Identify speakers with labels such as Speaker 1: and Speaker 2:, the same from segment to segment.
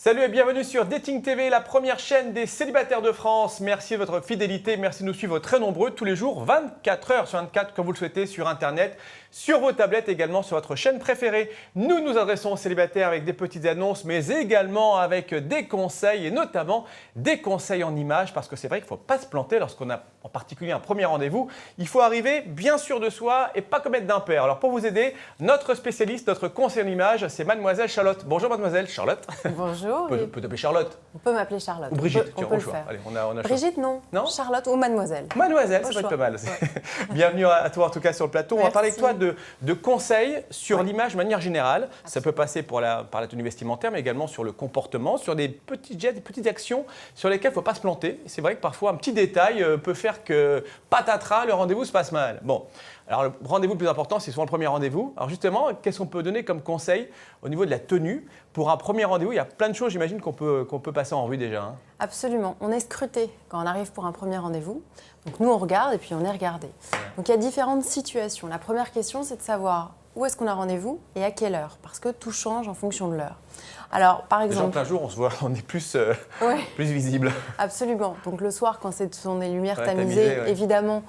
Speaker 1: Salut et bienvenue sur Dating TV, la première chaîne des célibataires de France. Merci de votre fidélité, merci de nous suivre très nombreux tous les jours, 24 heures sur 24 comme vous le souhaitez sur Internet, sur vos tablettes également sur votre chaîne préférée. Nous nous adressons aux célibataires avec des petites annonces mais également avec des conseils et notamment des conseils en images parce que c'est vrai qu'il ne faut pas se planter lorsqu'on a en particulier un premier rendez-vous. Il faut arriver bien sûr de soi et pas commettre d'impair. Alors pour vous aider, notre spécialiste, notre conseiller en images, c'est Mademoiselle Charlotte. Bonjour Mademoiselle Charlotte.
Speaker 2: Bonjour.
Speaker 1: On peut t'appeler Charlotte.
Speaker 2: On peut m'appeler Charlotte.
Speaker 1: Ou Brigitte,
Speaker 2: on peut le faire.
Speaker 1: Allez, on a
Speaker 2: Brigitte, non. Charlotte ou Mademoiselle.
Speaker 1: Mademoiselle, ça peut être pas mal aussi. Ouais. Bienvenue à toi en tout cas sur le plateau.
Speaker 2: Merci.
Speaker 1: On va parler avec toi de conseils sur l'image de manière générale. Absolument. Ça peut passer par la tenue vestimentaire, mais également sur le comportement, sur des petits gestes, des petites actions sur lesquelles il ne faut pas se planter. C'est vrai que parfois un petit détail peut faire que patatras, le rendez-vous se passe mal. Bon. Alors, le rendez-vous le plus important, c'est souvent le premier rendez-vous. Alors justement, qu'est-ce qu'on peut donner comme conseil au niveau de la tenue? Pour un premier rendez-vous, il y a plein de choses, j'imagine, qu'on peut passer en revue déjà. Hein.
Speaker 2: Absolument. On est scruté quand on arrive pour un premier rendez-vous. Donc nous, on regarde et puis on est regardé. Ouais. Donc il y a différentes situations. La première question, c'est de savoir où est-ce qu'on a rendez-vous et à quelle heure, parce que tout change en fonction de l'heure. Alors, par exemple,
Speaker 1: déjà en plein jour, on se voit, on est plus visible.
Speaker 2: Absolument. Donc le soir, quand ce sont des lumières tamisées, évidemment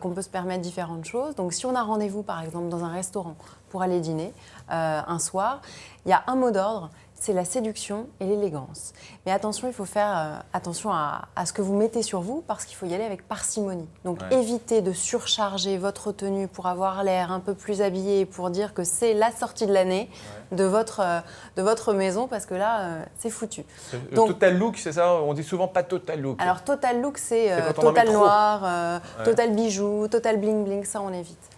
Speaker 2: qu'on peut se permettre différentes choses. Donc si on a rendez-vous, par exemple, dans un restaurant pour aller dîner un soir, il y a un mot d'ordre, c'est la séduction et l'élégance. Mais attention, il faut faire attention à ce que vous mettez sur vous parce qu'il faut y aller avec parcimonie. Donc évitez de surcharger votre tenue pour avoir l'air un peu plus habillé, pour dire que c'est la sortie de l'année de votre maison parce que là, c'est foutu.
Speaker 1: Donc, total look, c'est ça? On dit souvent pas total look.
Speaker 2: Alors total look, c'est total noir, total bijoux, total bling bling, ça on évite.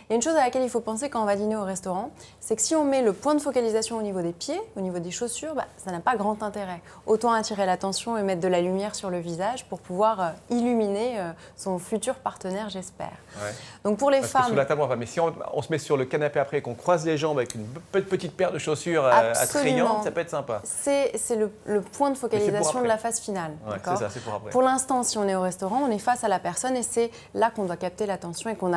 Speaker 2: Il y a une chose à laquelle il faut penser quand on va dîner au restaurant, c'est que si on met le point de focalisation au niveau des pieds, au niveau des chaussures, ça n'a pas grand intérêt. Autant attirer l'attention et mettre de la lumière sur le visage pour pouvoir illuminer son futur partenaire, j'espère. Ouais. Donc pour les femmes...
Speaker 1: Sous la table, mais si on se met sur le canapé après et qu'on croise les jambes avec une petite paire de chaussures attrayantes, ça peut être sympa.
Speaker 2: C'est le point de focalisation de la phase finale.
Speaker 1: Ouais, c'est ça, c'est pour après.
Speaker 2: Pour l'instant, si on est au restaurant, on est face à la personne et c'est là qu'on doit capter l'attention et qu'on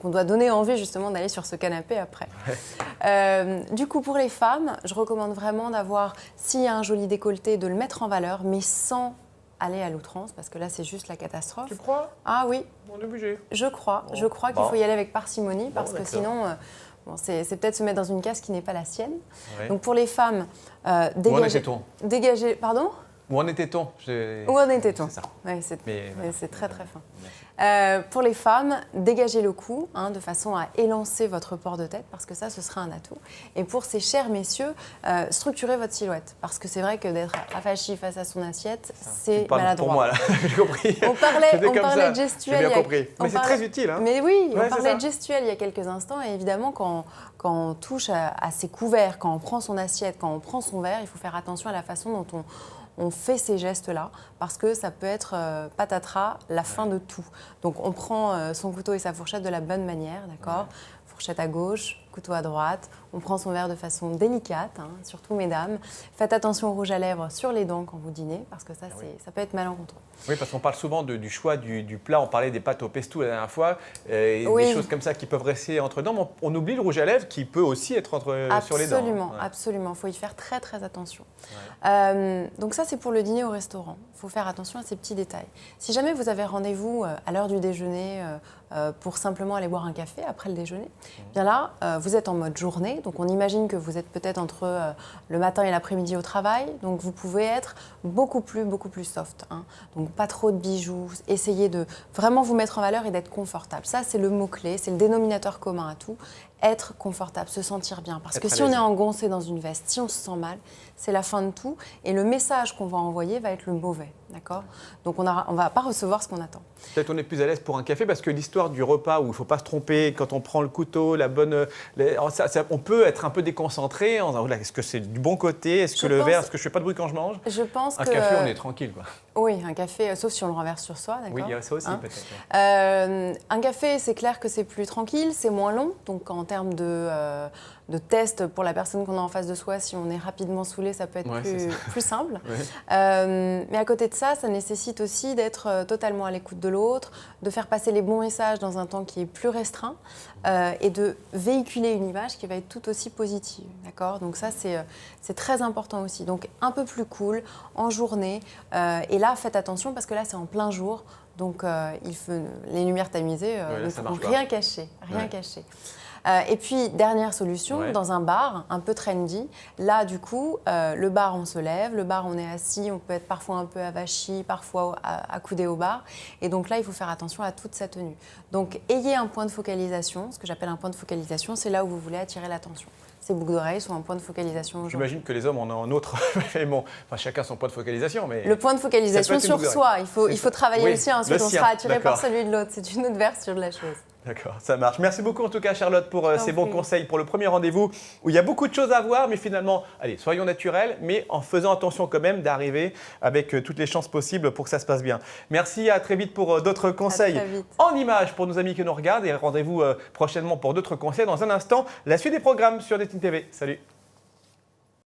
Speaker 2: doit donner envie justement d'aller sur ce canapé après. Du coup, pour les femmes, je recommande vraiment d'avoir, s'il y a un joli décolleté, de le mettre en valeur, mais sans aller à l'outrance, parce que là, c'est juste la catastrophe.
Speaker 1: Tu crois?
Speaker 2: Ah oui.
Speaker 1: On est obligé.
Speaker 2: Je crois qu'il faut y aller avec parcimonie, parce que sinon, c'est peut-être se mettre dans une case qui n'est pas la sienne. Ouais. Donc pour les femmes, dégager... Pardon?
Speaker 1: Où en était-on?
Speaker 2: Où en était-on? C'est très très fin. Pour les femmes, dégagez le cou de façon à élancer votre port de tête parce que ça, ce sera un atout. Et pour ces chers messieurs, structurez votre silhouette parce que c'est vrai que d'être affachis face à son assiette, c'est maladroit.
Speaker 1: Pour moi, là, j'ai compris.
Speaker 2: On parlait de gestuelle.
Speaker 1: J'ai bien compris. Mais c'est très utile. Hein.
Speaker 2: Mais oui, on parlait de gestuelle il y a quelques instants et évidemment, quand on touche à ses couverts, quand on prend son assiette, quand on prend son verre, il faut faire attention à la façon dont on fait ces gestes-là parce que ça peut être patatras, la fin de tout. Donc on prend son couteau et sa fourchette de la bonne manière, d'accord ? Fourchette à gauche, couteau à droite. On prend son verre de façon délicate, surtout mesdames. Faites attention au rouge à lèvres sur les dents quand vous dînez parce que ça, ça peut être malencontreux.
Speaker 1: Oui, parce qu'on parle souvent du choix du plat. On parlait des pâtes au pesto la dernière fois. Des choses comme ça qui peuvent rester entre dents. Mais on oublie le rouge à lèvres qui peut aussi être sur les dents.
Speaker 2: Absolument, absolument. Il faut y faire très, très attention. Donc ça, c'est pour le dîner au restaurant. Il faut faire attention à ces petits détails. Si jamais vous avez rendez-vous à l'heure du déjeuner pour simplement aller boire un café après le déjeuner, bien là, vous êtes en mode journée. Donc on imagine que vous êtes peut-être entre le matin et l'après-midi au travail. Donc vous pouvez être beaucoup plus soft. Donc pas trop de bijoux. Essayez de vraiment vous mettre en valeur et d'être confortable. Ça, c'est le mot-clé, c'est le dénominateur commun à tout. Être confortable, se sentir bien. Parce que si on est engoncé dans une veste, si on se sent mal, c'est la fin de tout. Et le message qu'on va envoyer va être le mauvais. D'accord ? Donc on ne va pas recevoir ce qu'on attend.
Speaker 1: Peut-être on est plus à l'aise pour un café parce que l'histoire du repas où il ne faut pas se tromper, quand on prend le couteau, on peut être un peu déconcentré en disant est-ce que c'est du bon côté? Est-ce que le verre, est-ce que je ne fais pas de bruit quand je mange?
Speaker 2: Je pense
Speaker 1: un café, on est tranquille, quoi.
Speaker 2: Oui, un café, sauf si on le renverse sur soi, d'accord.
Speaker 1: Oui, il y a ça aussi peut-être.
Speaker 2: Un café, c'est clair que c'est plus tranquille, c'est moins long. Donc quand en termes de test pour la personne qu'on a en face de soi. Si on est rapidement saoulé, ça peut être plus simple. Ouais. Mais à côté de ça, ça nécessite aussi d'être totalement à l'écoute de l'autre, de faire passer les bons messages dans un temps qui est plus restreint et de véhiculer une image qui va être tout aussi positive. D'accord ? Donc ça, c'est très important aussi. Donc un peu plus cool, en journée. Et là, faites attention parce que là, c'est en plein jour. Donc les lumières tamisées, rien cacher. Et puis, dernière solution, dans un bar un peu trendy, là, du coup, le bar, on se lève, le bar, on est assis, on peut être parfois un peu avachi, parfois accoudé au bar. Et donc là, il faut faire attention à toute sa tenue. Donc, ayez un point de focalisation. Ce que j'appelle un point de focalisation, c'est là où vous voulez attirer l'attention. Ces boucles d'oreilles sont un point de focalisation aujourd'hui.
Speaker 1: J'imagine que les hommes en ont un autre. Mais bon, chacun son point de focalisation. Mais
Speaker 2: le point de focalisation sur soi. Il faut travailler le sien. Ensuite, on sera attiré par celui de l'autre. C'est une autre version de la chose.
Speaker 1: D'accord, ça marche. Merci beaucoup en tout cas Charlotte pour ces bons conseils pour le premier rendez-vous où il y a beaucoup de choses à voir, mais finalement, allez, soyons naturels, mais en faisant attention quand même d'arriver avec toutes les chances possibles pour que ça se passe bien. Merci, à très vite pour d'autres conseils en images pour nos amis qui nous regardent et rendez-vous prochainement pour d'autres conseils dans un instant. La suite des programmes sur Dating TV. Salut.